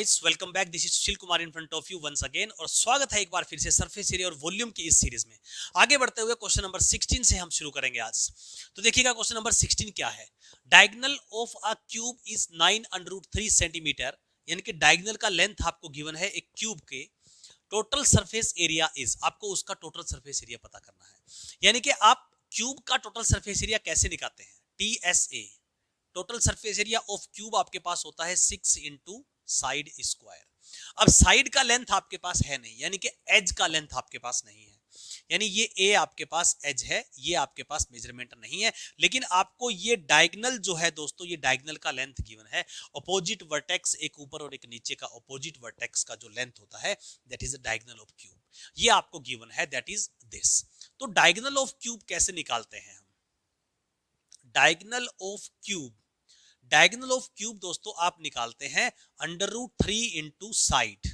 Guys, welcome back. This is Sushil Kumar in front of you once again और स्वागत है एक बार फिर से सरफेस एरिया और वॉल्यूम की इस सीरीज में। आगे बढ़ते हुए क्वेश्चन नंबर 16 से हम शुरू करेंगे आज। तो देखिएगा क्वेश्चन नंबर 16 क्या है। Diagonal of a cube is 9√3 centimetre, यानी कि डायगोनल का लेंथ आपको गिवन है एक क्यूब के। टोटल सरफेस एरिया इज, आपको उसका टोटल सरफेस एरिया पता करना है। यानी कि आप क्यूब का टोटल सरफेस एरिया कैसे निकालते हैं, TSA, total surface area of cube आपके पास होता है 6 इंटू साइड स्क्वायर। अब साइड का लेंथ आपके पास है नहीं, यानी कि एज का लेंथ आपके पास नहीं है, यानी ये ए आपके पास एज है, ये आपके पास मेजरमेंट नहीं है। लेकिन आपको ये डायगोनल जो है दोस्तों, ये डायगोनल का लेंथ गिवन है। अपोजिट वर्टेक्स, एक ऊपर और एक नीचे का अपोजिट वर्टेक्स का जो लेंथ होता है that is the diagonal of cube, ये आपको गिवन है, दैट इज दिस। तो डायगोनल ऑफ क्यूब कैसे निकालते हैं हम? Diagonal of cube, diagonal of cube दोस्तों आप निकालते हैं √3 इंटू साइड।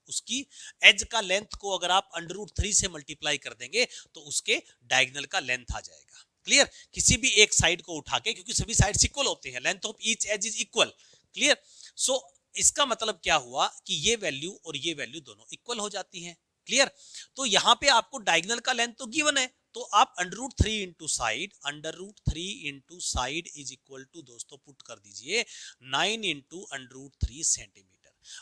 उसकी एज का लेंथ को अगर आप √3 से मल्टीप्लाई कर देंगे तो उसके डायगोनल का लेंथ आ जाएगा। क्लियर? किसी भी एक साइड को उठा के, क्योंकि सभी साइड्स इक्वल होते हैं, length of each edge is equal. Clear? So इसका मतलब क्या हुआ कि ये वैल्यू और ये वैल्यू दोनों इक्वल हो जाती हैं। क्लियर? तो यहां पे आपको डायगोनल का लेंथ तो गिवन है, तो आप √3 into side, √3 into side is equal to दोस्तों पुट कर दीजिए 9 इंटू √3 सेंटीमीटर।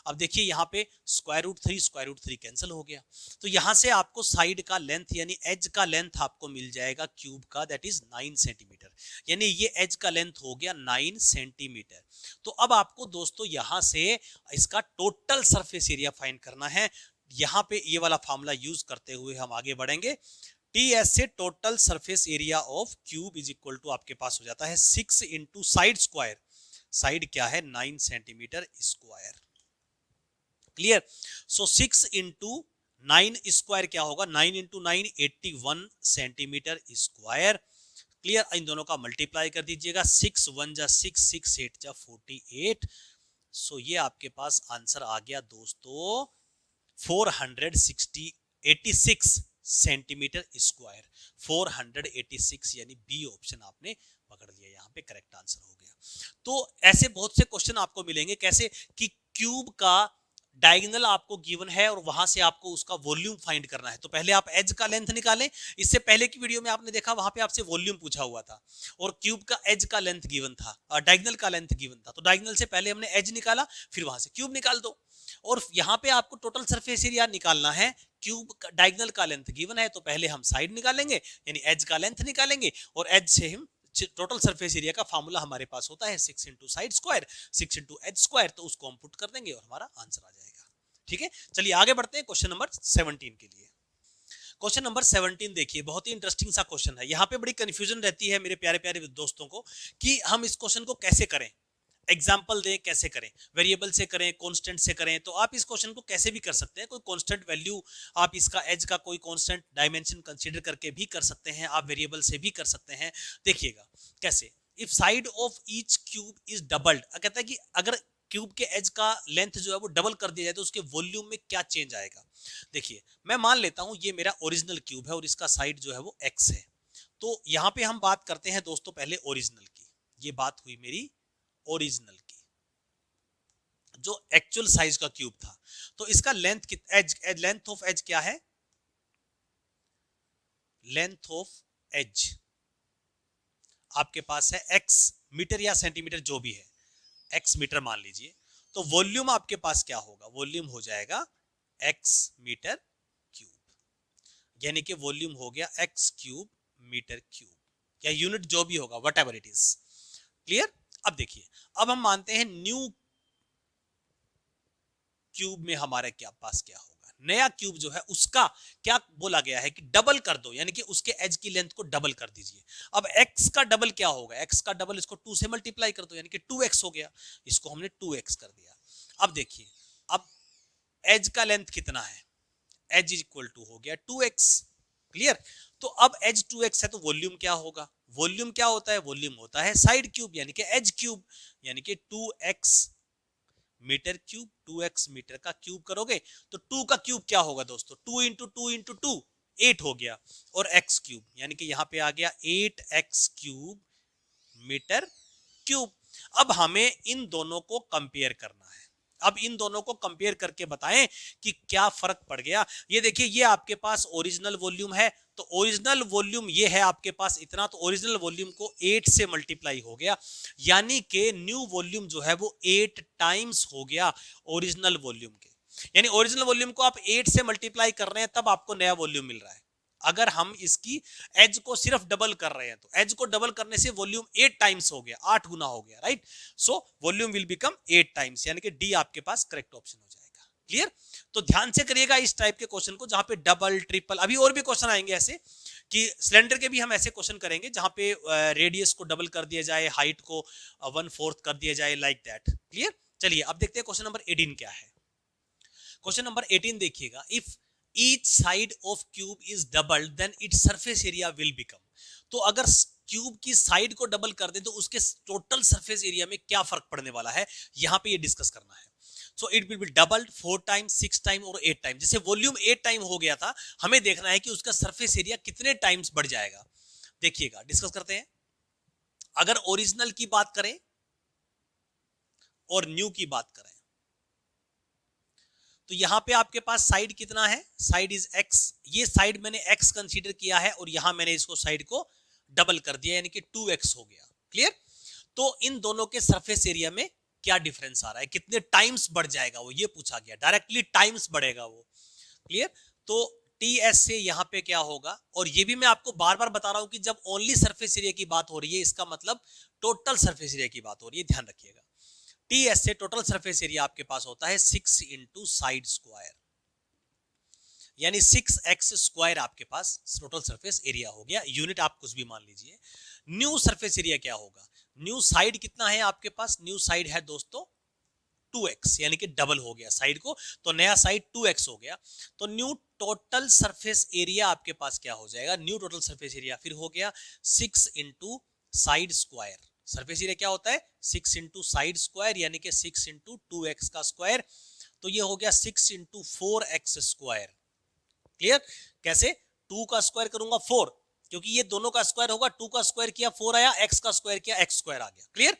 अब देखिए यहाँ पे स्क्वायर रूट 3 कैंसिल हो गया, तो यहां से आपको साइड का लेंथ यानी एज का लेंथ आपको मिल जाएगा क्यूब का, दैट इज 9 सेंटीमीटर। यानी ये एज का लेंथ हो गया 9 सेंटीमीटर। तो अब आपको दोस्तों यहां से इसका टोटल सरफेस एरिया फाइंड करना है। यहां पे ये वाला फॉर्मूला यूज करते हुए हम आगे बढ़ेंगे। TS से total surface area of cube is equal to आपके पास हो जाता है 6 इंटू साइड स्क्वायर। साइड क्या है? 9 सेंटीमीटर स्क्वायर। क्लियर? सो 6 इंटू 9 स्क्वायर क्या होगा? 9 इंटू 9 81 सेंटीमीटर स्क्वायर। क्लियर? इन दोनों का मल्टीप्लाई कर दीजिएगा, 6 1 जा 6, 6 8 जा 48। सो ये आपके पास आंसर आ गया दोस्तों 486 सेंटीमीटर स्क्वायर। 486 यानी बी ऑप्शन आपने पकड़ लिया, यहां पे करेक्ट आंसर हो गया। तो ऐसे बहुत से क्वेश्चन आपको मिलेंगे, कैसे कि क्यूब का डायगोनल आपको गिवन है और वहां से आपको उसका वॉल्यूम फाइंड करना है। तो पहले आप एज का लेंथ निकालें। इससे पहले की वीडियो में आपने देखा, वहां पे आपसे वॉल्यूम पूछा हुआ था और क्यूब का एज का लेंथ गिवन था, डायगोनल का लेंथ गिवन था। तो डायगोनल से पहले हमने एज निकाला, फिर वहां से क्यूब निकाल दो। और यहाँ पे आपको टोटल सरफेस एरिया निकालना है। क्यूब डायगोनल का लेंथ गिवन है, तो पहले हम साइड निकालेंगे यानी एज का लेंथ निकालेंगे, और एज से हम टोटल सरफेस एरिया का फार्मूला हमारे पास होता है 6 into side square, 6 into edge square, तो उसको हम पुट कर देंगे और हमारा आंसर आ जाएगा। ठीक है, चलिए आगे बढ़ते हैं क्वेश्चन नंबर 17 के लिए। क्वेश्चन नंबर 17 देखिए, बहुत ही इंटरेस्टिंग सा क्वेश्चन है। यहाँ पे बड़ी कंफ्यूजन रहती है मेरे प्यारे प्यारे दोस्तों को कि हम इस क्वेश्चन को कैसे करें, एग्जाम्पल दें कैसे करें, वेरिएबल से करें, कांस्टेंट से करें। तो आप इस क्वेश्चन को कैसे भी कर सकते हैं, कोई कांस्टेंट वैल्यू, आप इसका एज का कोई कांस्टेंट डायमेंशन कंसीडर करके भी कर सकते हैं, आप वेरिएबल से भी कर सकते हैं। देखिएगा कैसे। If side of each cube is doubled, कहता है कि अगर क्यूब के एज का लेंथ जो है वो डबल कर दिया जाए तो उसके वॉल्यूम में क्या चेंज आएगा। देखिए मैं मान लेता हूं ये मेरा ओरिजिनल क्यूब है और इसका साइड जो है वो x है। तो यहां पे हम बात करते हैं दोस्तों पहले ओरिजिनल की। ये बात हुई मेरी ओरिजिनल की, जो एक्चुअल साइज का क्यूब था। तो इसका length edge, length of edge क्या है? लेंथ ऑफ एज आपके पास है x मीटर या सेंटीमीटर जो भी है, x मीटर मान लीजिए। तो वॉल्यूम आपके पास क्या होगा? वॉल्यूम हो जाएगा x मीटर क्यूब, यानी कि वॉल्यूम हो गया x क्यूब मीटर क्यूब, या यूनिट जो भी होगा, what ever it is. Clear? अब देखिए, अब हम मानते हैं न्यू क्यूब में हमारे क्या पास क्या होगा, नया क्यूब जो है उसका क्या बोला गया है कि डबल कर दो, यानी कि उसके एज की लेंथ को डबल कर दीजिए। अब x का डबल क्या होगा? x का डबल इसको 2 से मल्टीप्लाई कर दो, यानी कि 2x हो गया। इसको हमने 2x कर दिया। अब देखिए, अब एज का लेंथ कितना है? एज इज इक्वल टू हो गया 2x। क्लियर? तो अब एज 2x है तो वॉल्यूम क्या होगा? वॉल्यूम क्या होता है? वॉल्यूम होता है साइड क्यूब यानी कि एज क्यूब, यानी कि 2x metre cube. 2x metre का क्यूब करोगे तो 2 का क्यूब क्या होगा दोस्तों? 2 इंटू 2 इंटू 2 8 हो गया, और x क्यूब यानी कि यहां पे आ गया 8x क्यूब मीटर क्यूब। अब हमें इन दोनों को कंपेयर करना है। अब इन दोनों को कंपेयर करके बताएं कि क्या फर्क पड़ गया। ये देखिए, ये आपके पास ओरिजिनल वॉल्यूम है, तो ओरिजिनल वॉल्यूम ये है आपके पास इतना, तो ओरिजिनल वॉल्यूम को 8 से मल्टीप्लाई हो गया, यानी कि न्यू वॉल्यूम जो है वो 8 टाइम्स हो गया ओरिजिनल वॉल्यूम के। यानी ओरिजिनल वॉल्यूम को आप 8 से मल्टीप्लाई कर रहे हैं तब आपको नया वॉल्यूम मिल रहा है। अगर हम इसकी एज को सिर्फ डबल कर रहे हैं तो एज को डबल करने से वॉल्यूम 8 टाइम्स हो गया, 8 गुना हो गया, right. So volume will become 8 times, यानी कि डी आपके पास करेक्ट ऑप्शन हो जाएगा। क्लियर। तो ध्यान से करिएगा इस टाइप के क्वेश्चन को जहां पे डबल ट्रिपल, अभी और भी क्वेश्चन आएंगे ऐसे कि सिलेंडर के भी हम ऐसे क्वेश्चन करेंगे जहां पे रेडियस को डबल कर दिया जाए, हाइट को 1/4 कर दिया जाए, लाइक दैट। क्लियर। चलिए अब देखते हैं क्वेश्चन नंबर 18 क्या है। क्वेश्चन नंबर 18 देखिएगा, if each side of cube is double then its surface area will become. तो अगर क्यूब की साइड को डबल कर दे तो उसके टोटल सरफेस एरिया में क्या फर्क पड़ने वाला है, यहां पे ये डिस्कस करना है। So it will be doubled 4 time, 6 time और 8 टाइम। जैसे वॉल्यूम 8 टाइम हो गया था, हमें देखना है कि उसका सरफेस एरिया कितने टाइम्स बढ़ जाएगा। देखिएगा, डिस्कस करते हैं। अगर ओरिजिनल की बात करें और न्यू की बात करें तो यहां पे आपके पास साइड कितना है, साइड इज x। ये साइड मैंने x कंसीडर किया है और यहां मैंने इसको साइड को डबल कर दिया, यानी कि 2x हो गया। क्लियर। तो इन दोनों के सरफेस एरिया में क्या डिफरेंस आ रहा है, कितने टाइम्स बढ़ जाएगा वो, ये पूछा गया, डायरेक्टली टाइम्स बढ़ेगा वो। क्लियर। तो ts से यहां पे क्या होगा, और ये भी मैं आपको बार बार बता रहा हूं कि जब ओनली सरफेस एरिया की बात हो रही है इसका मतलब टोटल सरफेस एरिया की बात हो रही है, ध्यान रखिएगा। ts से टोटल सरफेस एरिया आपके पास होता है 6 इंटू साइड स्क्वायर, यानी 6x स्क्वायर आपके पास टोटल सरफेस एरिया हो गया। यूनिट आप कुछ भी मान लीजिए। न्यू सरफेस एरिया क्या होगा, न्यू साइड कितना है आपके पास, न्यू साइड है दोस्तों 2x, यानी कि डबल हो गया साइड को, तो नया साइड 2x हो गया। तो न्यू टोटल सरफेस एरिया आपके पास क्या हो जाएगा, न्यू टोटल सरफेस एरिया फिर हो गया 6 into side square. Surface area क्या होता है, 6 इंटू साइड स्क्वायर, यानी कि 6 इंटू 2x का स्क्वायर, तो ये हो गया 6 इंटू 4x स्क्वायर। क्लियर। कैसे, 2 का स्क्वायर करूंगा 4, क्योंकि ये दोनों का स्क्वायर होगा, 2 का स्क्वायर किया 4 आया, x का स्क्वायर किया x स्क्वायर आ गया। क्लियर।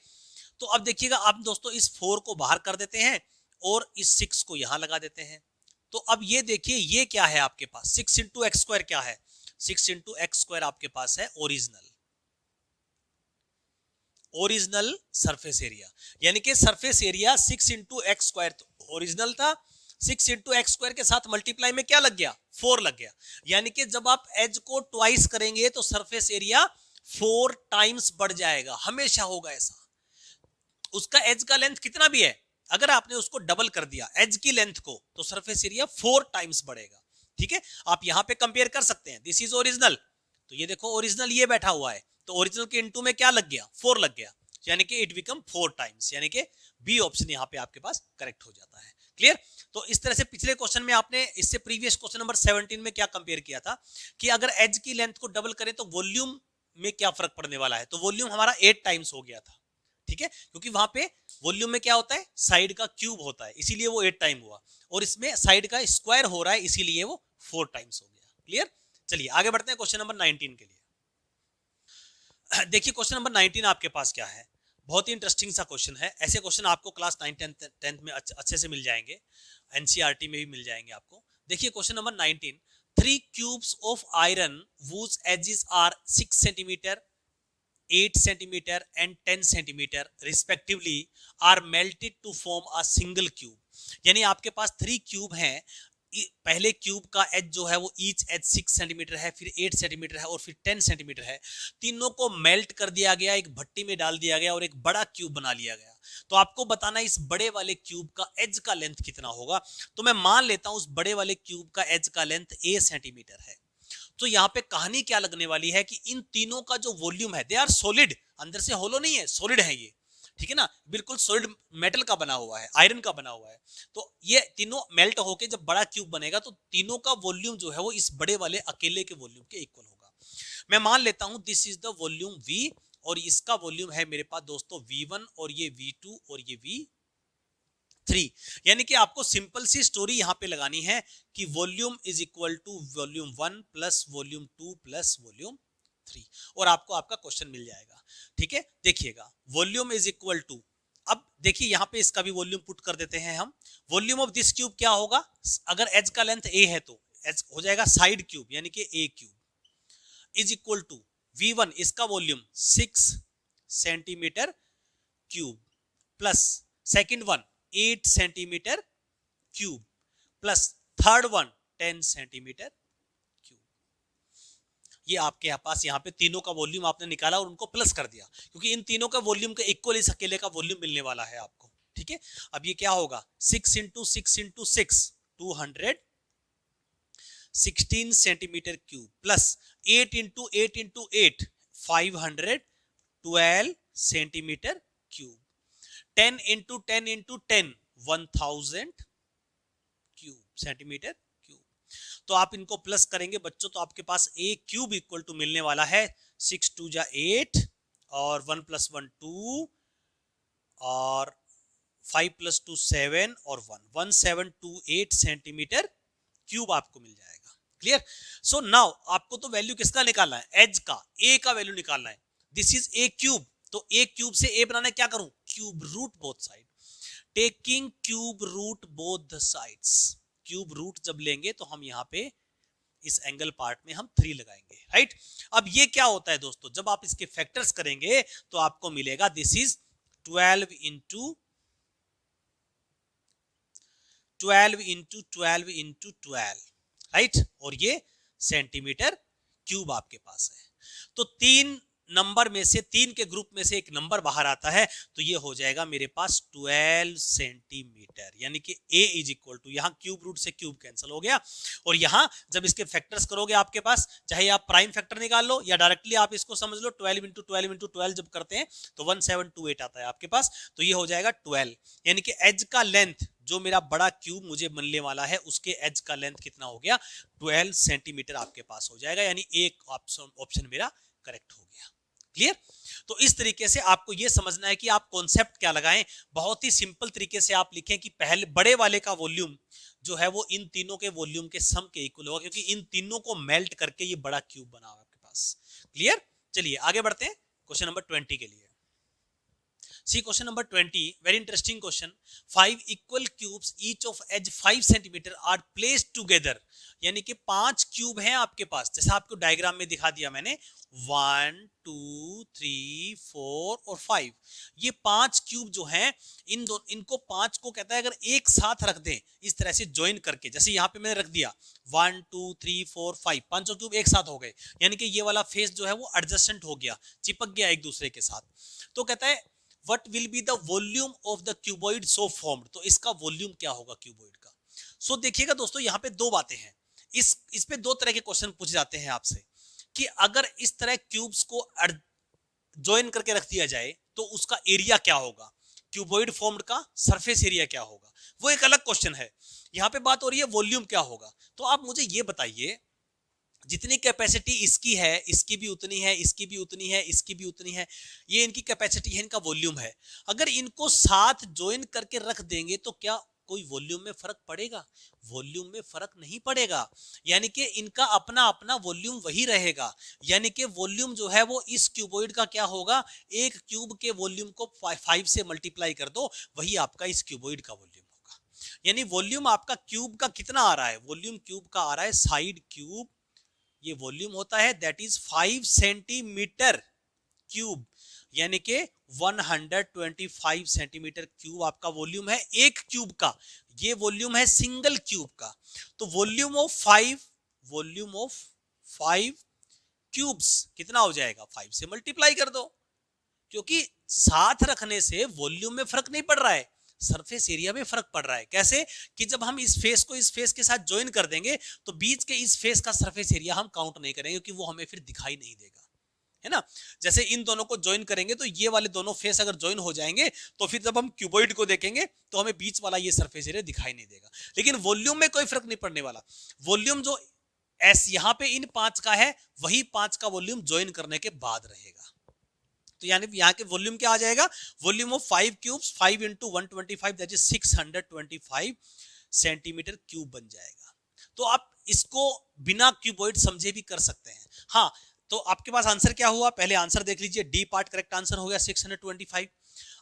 तो अब देखिएगा, आप दोस्तों इस 4 को बाहर कर देते हैं और इस 6 को यहां लगा देते हैं। तो अब ये देखिए, ये क्या है आपके पास, 6 इंटू एक्स स्क्वायर क्या है, 6 इंटू एक्स स्क्वायर आपके पास है ओरिजिनल सरफेस एरिया, यानी कि surface area 6 into x square original था, 6 इंटू एक्स स्क्वायर के साथ मल्टीप्लाई में क्या लग गया, 4 लग गया। यानी कि जब आप एज को ट्वाइस करेंगे तो सरफेस एरिया 4 टाइम्स बढ़ जाएगा, हमेशा होगा ऐसा। उसका एज का लेंथ कितना भी है, अगर आपने उसको डबल कर दिया एज की लेंथ को, तो सरफेस एरिया 4 टाइम्स बढ़ेगा। ठीक है, आप यहां पे कंपेयर कर सकते हैं, दिस इज ओरिजिनल, तो ये देखो ओरिजिनल ये बैठा हुआ है, तो ओरिजिनल के इनटू में क्या लग गया, 4 लग गया, यानी कि इट बिकम 4 टाइम्स, यानी कि बी ऑप्शन यहां पे आपके पास करेक्ट हो जाता है। क्लियर। तो इस तरह से पिछले क्वेश्चन में आपने, इससे प्रीवियस क्वेश्चन नंबर 17 में क्या कंपेयर किया था कि अगर एज की लेंथ को डबल करें तो वॉल्यूम में क्या फर्क पड़ने वाला है, तो वॉल्यूम हमारा 8 टाइम्स हो गया था। ठीक है, क्योंकि वहां पे वॉल्यूम में क्या होता है, साइड का क्यूब होता है, इसीलिए वो 8 टाइम हुआ, और इसमें साइड का स्क्वायर हो रहा है, इसीलिए वो 4 टाइम्स हो गया। क्लियर। चलिए आगे बढ़ते हैं क्वेश्चन नंबर 19 के लिए। देखिए क्वेश्चन नंबर 19 आपके पास क्या है, बहुत ही इंटरेस्टिंग सा क्वेश्चन है। ऐसे क्वेश्चन आपको क्लास 9 10th में अच्छे से मिल जाएंगे, एनसीईआरटी में भी मिल जाएंगे आपको। देखिए question number 19, 3 cubes of iron whose edges are 6 centimetre, 8 centimeter and 10 centimeter respectively are melted to form a single cube। यानी आपके पास 3 क्यूब हैं, पहले क्यूब का एज जो है वो ईच एज 6 सेंटीमीटर है, फिर 8 सेंटीमीटर है और फिर 10 सेंटीमीटर है। तीनों को मेल्ट कर दिया गया, एक भट्टी में डाल दिया गया और एक बड़ा क्यूब बना लिया गया। तो आपको बताना इस बड़े वाले क्यूब का एज का लेंथ कितना होगा। तो मैं मान लेता हूं उस बड़े वाले क्यूब का एज का लेंथ a सेंटीमीटर है। तो यहाँ पे कहानी क्या लगने वाली है कि इन तीनों का जो वॉल्यूम है, दे आर सॉलिड, अंदर से होलो नहीं है, सॉलिड है ये, ठीक है ना, बिल्कुल सॉलिड मेटल का बना हुआ है, आयरन का बना हुआ है। तो ये तीनों मेल्ट होके जब बड़ा क्यूब बनेगा तो तीनों का वॉल्यूम जो है वो इस बड़े वाले अकेले के वॉल्यूम के इक्वल होगा। मैं मान लेता हूं this is the volume V, और इसका वॉल्यूम है मेरे पास दोस्तों V1, और ये V2 और ये V3। यानी कि आपको सिंपल सी स्टोरी यहां पे लगानी है कि volume is equal to volume 1 plus volume 2 plus volume 3, और आपको आपका क्वेश्चन मिल जाएगा। ठीक है, देखिएगा वॉल्यूम इज इक्वल टू, अब देखिए यहाँ पे इसका भी वॉल्यूम पुट कर देते हैं हम। वॉल्यूम ऑफ दिस क्यूब क्या होगा, अगर एज का लेंथ ए है तो एज हो जाएगा साइड क्यूब यानी कि a cube is equal to V1 इसका volume 6 centimetre cube plus second one 8 centimetre cube plus third one 10 centimetre cube. ये आपके पास यहाँ पे तीनों का वॉल्यूम आपने निकाला और उनको प्लस कर दिया, क्योंकि इन तीनों का वॉल्यूम का इक्वल इस अकेले का वॉल्यूम मिलने वाला है आपको। ठीक है, अब ये क्या होगा 6 into 6 into 6 216 centimetre cube plus 8 into 8 into 8 512 centimetre cube 10 into 10 into 10 1000 cube centimetre cube. तो आप इनको प्लस करेंगे बच्चों तो आपके पास ए क्यूब इक्वल टू मिलने वाला है 6 2 जा 8 और 1 + 1 2 और 5 + 2 7 और 1 1728 सेंटीमीटर क्यूब आपको मिल जाएगा। क्लियर? सो नाउ आपको तो वैल्यू किसका निकालना है, एज का, ए का वैल्यू निकालना है। दिस इज ए क्यूब, तो ए क्यूब से ए बनाना क्या करूं, cube root both side, taking cube root both the sides. Cube root जब लेंगे तो हम यहाँ पे इस एंगल पार्ट में हम 3 लगाएंगे, राइट। अब ये क्या होता है दोस्तों, जब आप इसके फैक्टर्स करेंगे तो आपको मिलेगा this is 12 into 12 into 12 into 12, right, और ये सेंटीमीटर क्यूब आपके पास है। तो 3 नंबर में से, 3 के ग्रुप में से एक नंबर बाहर आता है, तो ये हो जाएगा मेरे पास 12 सेंटीमीटर, यानी कि a इज इक्वल टू, यहाँ क्यूब रूट से क्यूब कैंसिल हो गया, और यहाँ जब इसके फैक्टर्स करोगे आपके पास, चाहे आप प्राइम फैक्टर निकाल लो या डायरेक्टली आप इसको समझ लो 12 इंटू 12 इंटू 12 जब करते हैं तो 1728 आता है आपके पास, तो ये हो जाएगा 12, यानी कि एज का लेंथ जो मेरा बड़ा क्यूब मुझे मिलने वाला है उसके एज का लेंथ कितना हो गया, 12 सेंटीमीटर आपके पास हो जाएगा, यानी एक ऑप्शन मेरा करेक्ट हो गया। क्लियर? तो इस तरीके से आपको यह समझना है कि आप कॉन्सेप्ट क्या लगाएं। बहुत ही सिंपल तरीके से आप लिखें कि पहले बड़े वाले का वॉल्यूम जो है वो इन तीनों के वॉल्यूम के सम के इक्वल होगा, क्योंकि इन तीनों को मेल्ट करके ये बड़ा क्यूब बना हुआ आपके पास। क्लियर? चलिए आगे बढ़ते हैं क्वेश्चन नंबर 20 के लिए। See question number 20, very interesting question. 5 equal cubes each of edge 5 centimeter are placed together, यानी कि 5 क्यूब हैं आपके पास, जैसा आपको डायग्राम में दिखा दिया मैंने, 1 2 3 4 और 5। ये 5 क्यूब जो हैं इनको 5 को कहता है अगर एक साथ रख दें इस तरह से ज्वाइन करके, जैसे यहाँ पे मैंने रख दिया 1 2 3 4 5, पांचों क्यूब एक साथ हो गए, यानी कि ये वाला फेस जो है वो एडजस्टेंट हो गया, चिपक गया एक दूसरे के साथ। तो कहता है What will be the volume of the cuboid so formed? तो इसका वॉल्यूम क्या होगा क्यूबॉइड का। सो देखिएगा दोस्तों, यहाँ पे दो बातें हैं, इस पे दो तरह के क्वेश्चन पूछे जाते हैं आपसे कि अगर इस तरह क्यूब्स को ज्वाइन करके रख दिया जाए तो उसका एरिया क्या होगा, क्यूबॉइड फॉर्म्ड का सरफेस एरिया क्या होगा, वो एक अलग क्वेश्चन है। यहाँ पे बात हो रही है वॉल्यूम क्या होगा। तो आप मुझे ये बताइए, जितनी कैपेसिटी इसकी है, इसकी भी उतनी है, इसकी भी उतनी है, इसकी भी उतनी है, ये इनकी कैपेसिटी है, इनका वॉल्यूम है। अगर इनको साथ ज्वाइन करके रख देंगे तो क्या कोई वॉल्यूम में फर्क पड़ेगा? वॉल्यूम में फर्क नहीं पड़ेगा, यानी कि इनका अपना अपना वॉल्यूम वही रहेगा। यानी कि वॉल्यूम जो है वो इस क्यूबॉइड का क्या होगा, एक क्यूब के वॉल्यूम को 5 से मल्टीप्लाई कर दो, वही आपका इस क्यूबॉइड का वॉल्यूम होगा। यानी वॉल्यूम आपका क्यूब का कितना आ रहा है, वॉल्यूम क्यूब का आ रहा है साइड क्यूब, ये वॉल्यूम होता है दैट इज 5 सेंटीमीटर क्यूब, यानी कि 125 सेंटीमीटर क्यूब आपका वॉल्यूम है एक क्यूब का। ये वॉल्यूम है सिंगल क्यूब का। तो वॉल्यूम ऑफ 5 क्यूब्स कितना हो जाएगा, 5 से मल्टीप्लाई कर दो, क्योंकि साथ रखने से वॉल्यूम में फर्क नहीं पड़ रहा है, सरफेस एरिया में फर्क पड़ रहा है। कैसे कि जब हम इस फेस को इस फेस के साथ ज्वाइन कर देंगे तो बीच के इस फेस का सरफेस एरिया हम काउंट नहीं करेंगे, क्योंकि वो हमें फिर दिखाई नहीं देगा, है ना। जैसे इन दोनों को ज्वाइन करेंगे तो ये वाले दोनों फेस अगर ज्वाइन हो जाएंगे तो फिर जब हम क्यूबॉइड को देखेंगे तो हमें बीच वाला ये सरफेस एरिया दिखाई नहीं देगा। लेकिन वॉल्यूम में कोई फर्क नहीं पड़ने वाला। वॉल्यूम जो यहाँ पे इन 5 का है वही 5 का वॉल्यूम ज्वाइन करने के बाद रहेगा। तो यानी यहाँ के वॉल्यूम क्या आ जाएगा, volume of 5 cubes 5 into 125 that is 625 centimetre cube बन जाएगा। तो आप इसको बिना क्यूबॉइड समझे भी कर सकते हैं। हाँ, तो आपके पास आंसर क्या हुआ, पहले आंसर देख लीजिए, डी पार्ट करेक्ट आंसर हो गया 625।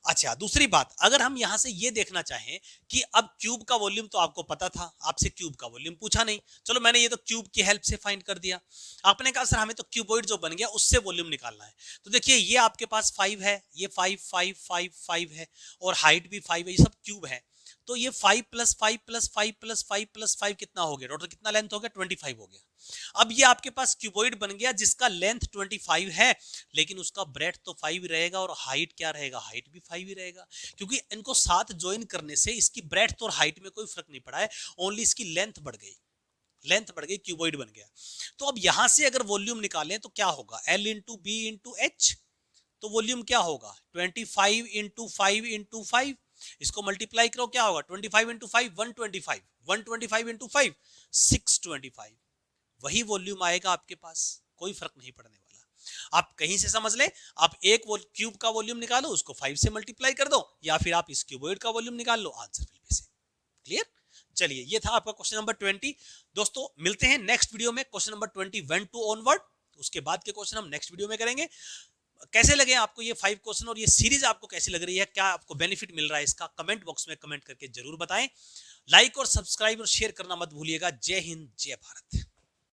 अच्छा, दूसरी बात, अगर हम यहां से ये देखना चाहें कि अब क्यूब का वॉल्यूम तो आपको पता था, आपसे क्यूब का वॉल्यूम पूछा नहीं, चलो मैंने ये तो क्यूब की हेल्प से फाइंड कर दिया। आपने कहा सर हमें तो क्यूबॉइड जो बन गया उससे वॉल्यूम निकालना है। तो देखिए ये आपके पास 5 है, ये 5 5 5 5 है और हाइट भी 5 है, ये सब क्यूब है। तो ये 5 प्लस 5 प्लस 5 प्लस 5 प्लस 5 कितना हो गया, टोटल कितना लेंथ हो गया, 25 हो गया। अब ये आपके पास क्यूबॉइड बन गया जिसका लेंथ 25 है, लेकिन उसका ब्रेथ तो 5 ही रहेगा और हाइट क्या रहेगा, हाइट भी 5 ही रहेगा, क्योंकि इनको साथ ज्वाइन करने से इसकी ब्रेथ और हाइट में कोई फर्क नहीं पड़ा है, ओनली इसकी लेंथ बढ़ गई, लेंथ बढ़ गई, क्यूबॉइड बन गया। तो अब यहां से अगर वॉल्यूम निकालें तो क्या होगा, L into B into H. तो वॉल्यूम क्या होगा, 25 इंटू 5 इंटू 5, इसको मल्टीप्लाई करो क्या होगा, 25 इंटू 5 125, 125 इंटू 5 625, वही वॉल्यूम आएगा आपके पास, कोई फर्क नहीं पड़ने वाला। आप कहीं से समझ ले, आप एक क्यूब का वॉल्यूम निकालो, उसको 5 से मल्टीप्लाई कर दो, या फिर आप इस क्यूबॉइड का वॉल्यूम निकाल लो, आंसर फिर भी सेम। क्लियर? चलिए ये था आपका क्वेश्चन नंबर 20। दोस्तों मिलते हैं नेक्स्ट वीडियो में क्वेश्चन नंबर 21 टू ऑनवर्ड, उसके बाद के क्वेश्चन हम नेक्स्ट वीडियो में करेंगे। कैसे लगे आपको ये 5 क्वेश्चन और ये सीरीज आपको कैसी लग रही है, क्या आपको बेनिफिट मिल रहा है इसका, कमेंट बॉक्स में कमेंट करके जरूर बताएं। लाइक और सब्सक्राइब और शेयर करना मत भूलिएगा। जय हिंद, जय भारत।